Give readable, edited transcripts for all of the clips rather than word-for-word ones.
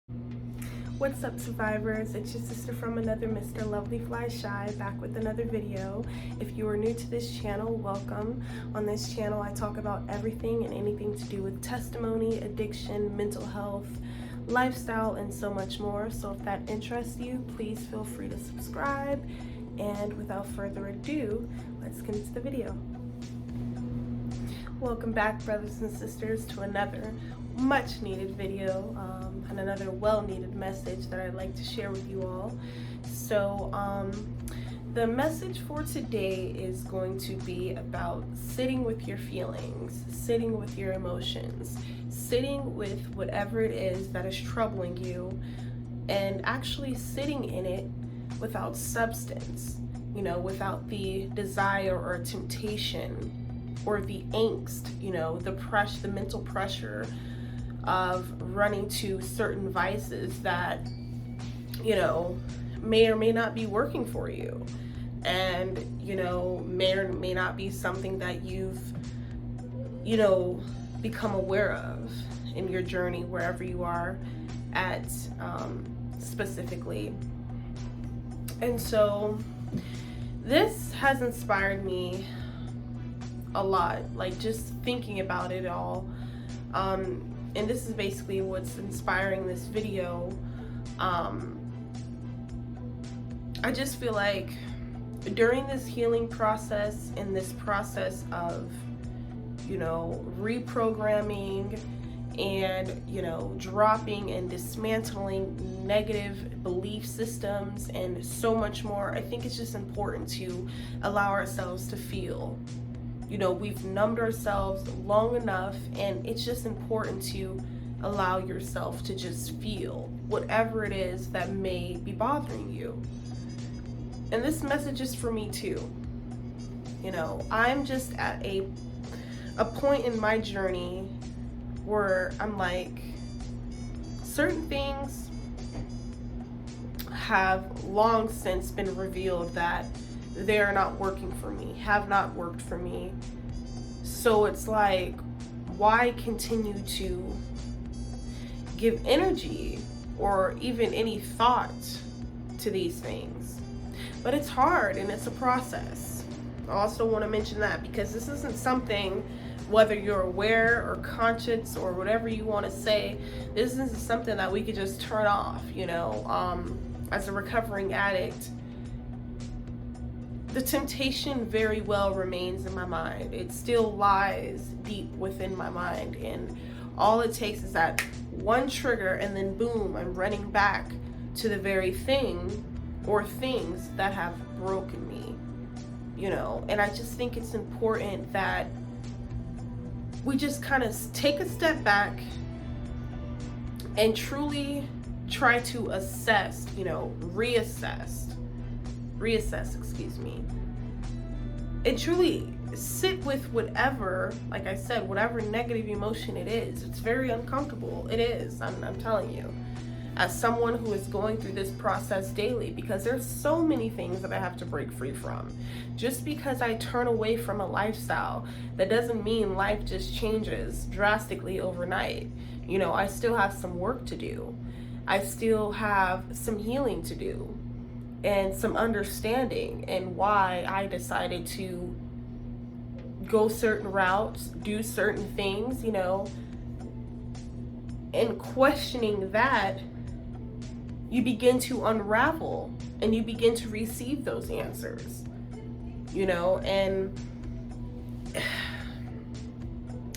What's up, survivors? It's your sister from another Mr. Lovely Fly Shy, back with another video. If you are new to this channel, welcome. On this channel I talk about everything and anything to do with testimony, addiction, mental health, lifestyle, and so much more. So if that interests you, please feel free to subscribe. And without further ado, let's get into the video. Welcome back, brothers and sisters, to another much needed video and another well needed message that I'd like to share with you all. So the message for today is going to be about sitting with your feelings, sitting with your emotions, sitting with whatever it is that is troubling you, and actually sitting in it without substance, without the desire or temptation or the angst, the mental pressure of running to certain vices that, may or may not be working for you, and, may or may not be something that you've, become aware of in your journey, wherever you are at, specifically. And so this has inspired me a lot, like just thinking about it all. And this is basically what's inspiring this video. I just feel like during this healing process and this process of, reprogramming and, dropping and dismantling negative belief systems and so much more, I think it's just important to allow ourselves to feel. We've numbed ourselves long enough, and it's just important to allow yourself to just feel whatever it is that may be bothering you. And this message is for me too. I'm just at a point in my journey where I'm like, certain things have long since been revealed that they're not working for me, have not worked for me. So it's like, why continue to give energy or even any thought to these things? But it's hard and it's a process. I also want to mention that because this isn't something, whether you're aware or conscious or whatever you want to say, this isn't something that we could just turn off. As a recovering addict, the temptation very well remains in my mind. It still lies deep within my mind, and all it takes is that one trigger, and then boom, I'm running back to the very thing or things that have broken me, and I just think it's important that we just kind of take a step back and truly try to assess, reassess, and truly sit with whatever, like I said, whatever negative emotion it is. It's very uncomfortable. It is, I'm telling you, as someone who is going through this process daily, because there's so many things that I have to break free from. Just because I turn away from a lifestyle, that doesn't mean life just changes drastically overnight. I still have some work to do. I still have some healing to do and some understanding, and why I decided to go certain routes, do certain things, and questioning that, you begin to unravel and you begin to receive those answers, and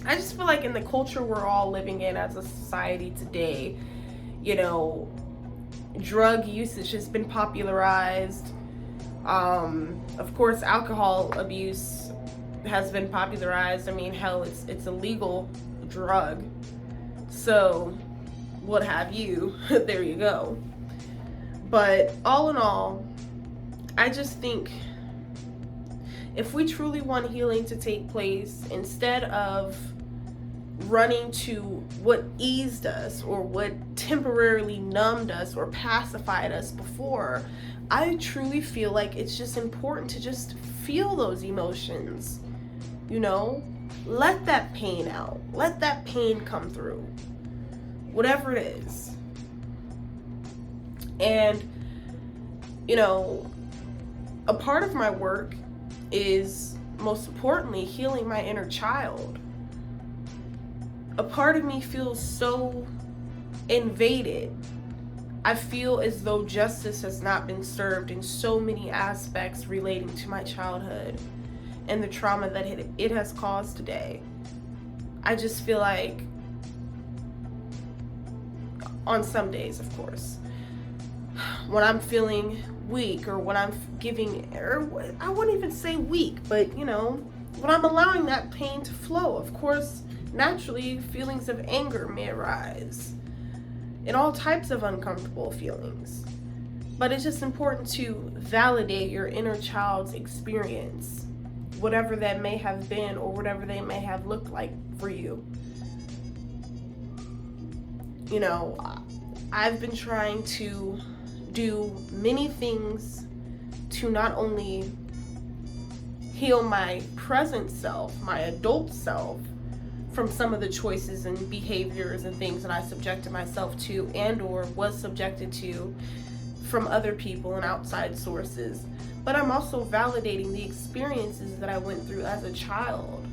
I just feel like in the culture we're all living in as a society today, drug usage has been popularized. Of course, alcohol abuse has been popularized. I mean, hell, it's a legal drug. So, what have you? There you go. But all in all, I just think if we truly want healing to take place, instead of running to what eased us or what temporarily numbed us or pacified us before, I truly feel like it's just important to just feel those emotions, let that pain out, let that pain come through, whatever it is. And, you know, a part of my work is most importantly healing my inner child. A part of me feels so invaded. I feel as though justice has not been served in so many aspects relating to my childhood and the trauma that it has caused today. I just feel like, on some days, of course, when I'm feeling weak, or when I'm or I wouldn't even say weak, but you know, when I'm allowing that pain to flow, of course, naturally feelings of anger may arise and all types of uncomfortable feelings. But it's just important to validate your inner child's experience, whatever that may have been or whatever they may have looked like for you. You know, I've been trying to do many things to not only heal my present self, my adult self, from some of the choices and behaviors and things that I subjected myself to and or was subjected to from other people and outside sources, but I'm also validating the experiences that I went through as a child.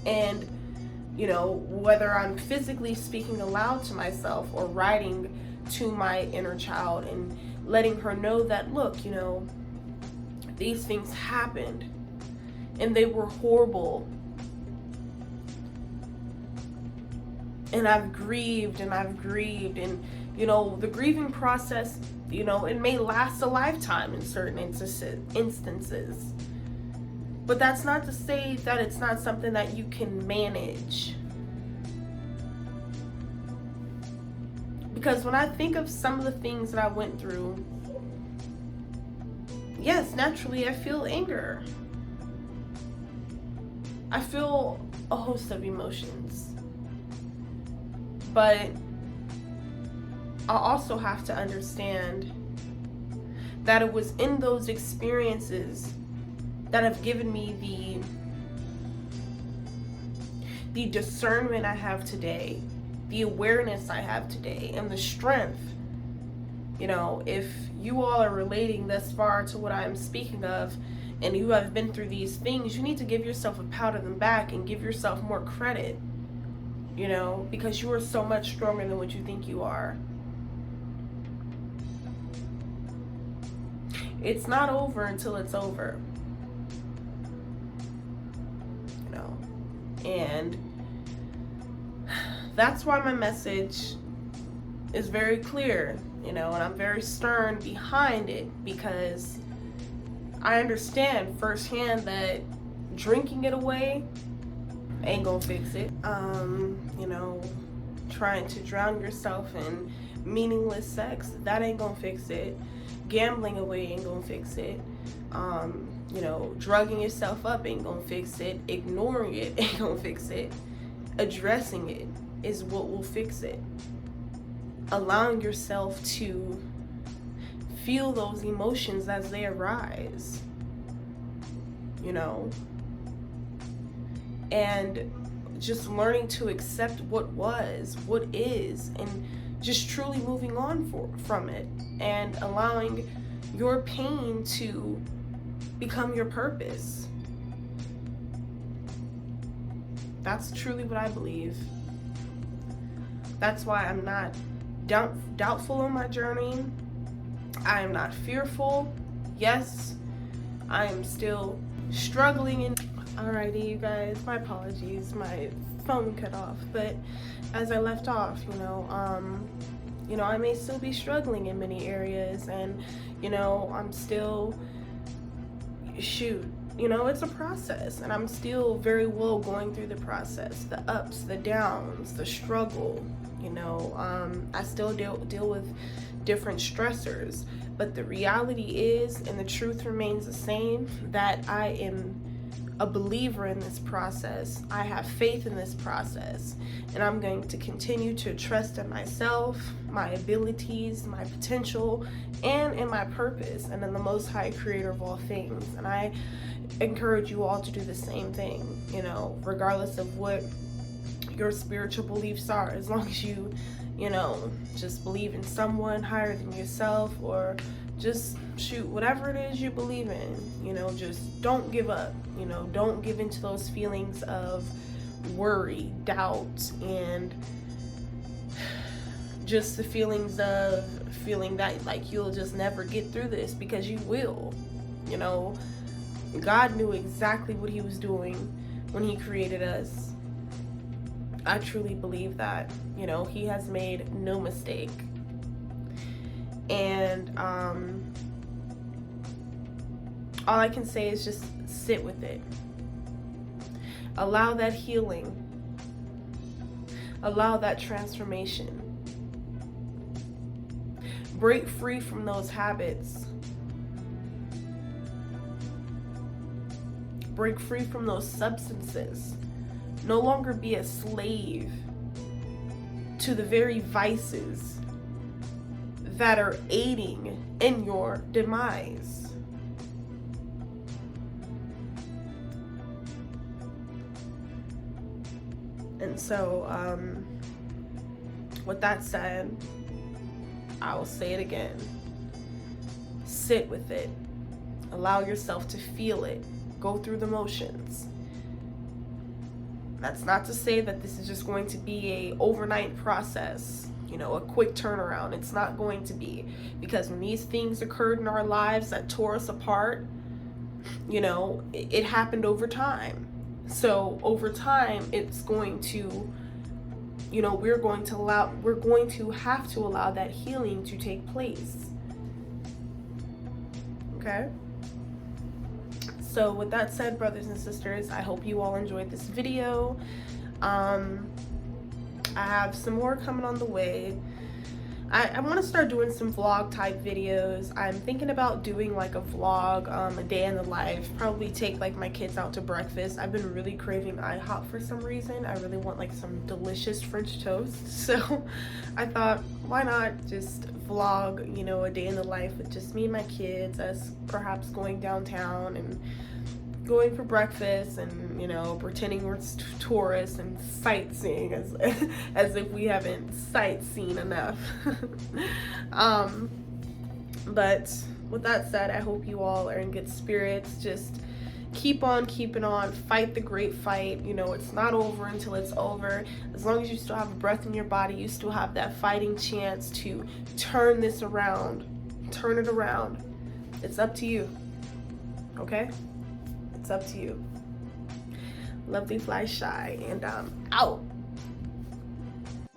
And, you know, whether I'm physically speaking aloud to myself or writing to my inner child and letting her know that, look, you know, these things happened and they were horrible. And I've grieved and, you know, the grieving process, you know, it may last a lifetime in certain instances. But that's not to say that it's not something that you can manage. Because when I think of some of the things that I went through, yes, naturally I feel anger. I feel a host of emotions. But I also have to understand that it was in those experiences that have given me the discernment I have today, the awareness I have today, and the strength. You know, if you all are relating thus far to what I'm speaking of, and you have been through these things, you need to give yourself a pat on the back and give yourself more credit, you know, because you are so much stronger than what you think you are. It's not over until it's over, you know, and that's why my message is very clear, you know, and I'm very stern behind it, because I understand firsthand that drinking it away ain't gonna fix it. You know, trying to drown yourself in meaningless sex, that ain't gonna fix it. Gambling away ain't gonna fix it. You know, drugging yourself up ain't gonna fix it. Ignoring it ain't gonna fix it. Addressing it is what will fix it. Allowing yourself to feel those emotions as they arise, you know, and just learning to accept what was, what is, and just truly moving on from it, and allowing your pain to become your purpose. That's truly what I believe. That's why I'm not doubtful on my journey. I am not fearful. Yes, I am still struggling. Alrighty, you guys, my apologies. My phone cut off, but as I left off, you know, I may still be struggling in many areas, and you know, I'm still, you know, it's a process, and I'm still very well going through the process, the ups, the downs, the struggle. You know, I still deal with different stressors, but the reality is, and the truth remains the same, that I am a believer in this process. I have faith in this process, and I'm going to continue to trust in myself, my abilities, my potential, and in my purpose, and in the Most High Creator of all things. And I encourage you all to do the same thing, you know, regardless of what your spiritual beliefs are, as long as you you know, just believe in someone higher than yourself, or just shoot, whatever it is you believe in, you know, just don't give up, you know, don't give into those feelings of worry, doubt, and just the feelings of feeling that like you'll just never get through this, because you will. You know, God knew exactly what he was doing when he created us. I truly believe that. You know, he has made no mistake. And all I can say is just sit with it. Allow that healing. Allow that transformation. Break free from those habits. Break free from those substances. No longer be a slave to the very vices that are aiding in your demise. And so, with that said, I will say it again. Sit with it. Allow yourself to feel it. Go through the motions. That's not to say that this is just going to be a overnight process, you know, a quick turnaround. It's not going to be, because when these things occurred in our lives that tore us apart, you know, it happened over time. So over time, it's going to, you know, we're going to have to allow that healing to take place. Okay? So with that said, brothers and sisters, I hope you all enjoyed this video. I have some more coming on the way. I want to start doing some vlog type videos. I'm thinking about doing like a vlog, a day in the life, probably take like my kids out to breakfast. I've been really craving IHOP for some reason. I really want like some delicious French toast. So I thought, why not just vlog, you know, a day in the life with just me and my kids, us perhaps going downtown and going for breakfast, and, you know, pretending we're tourists and sightseeing as if we haven't sightseen enough. But with that said, I hope you all are in good spirits. Just keep on keeping on. Fight the great fight. You know, it's not over until it's over. As long as you still have a breath in your body, you still have that fighting chance to turn this around. Turn it around. It's up to you. Okay? It's up to you. Lovely Fly Shy, and I'm out.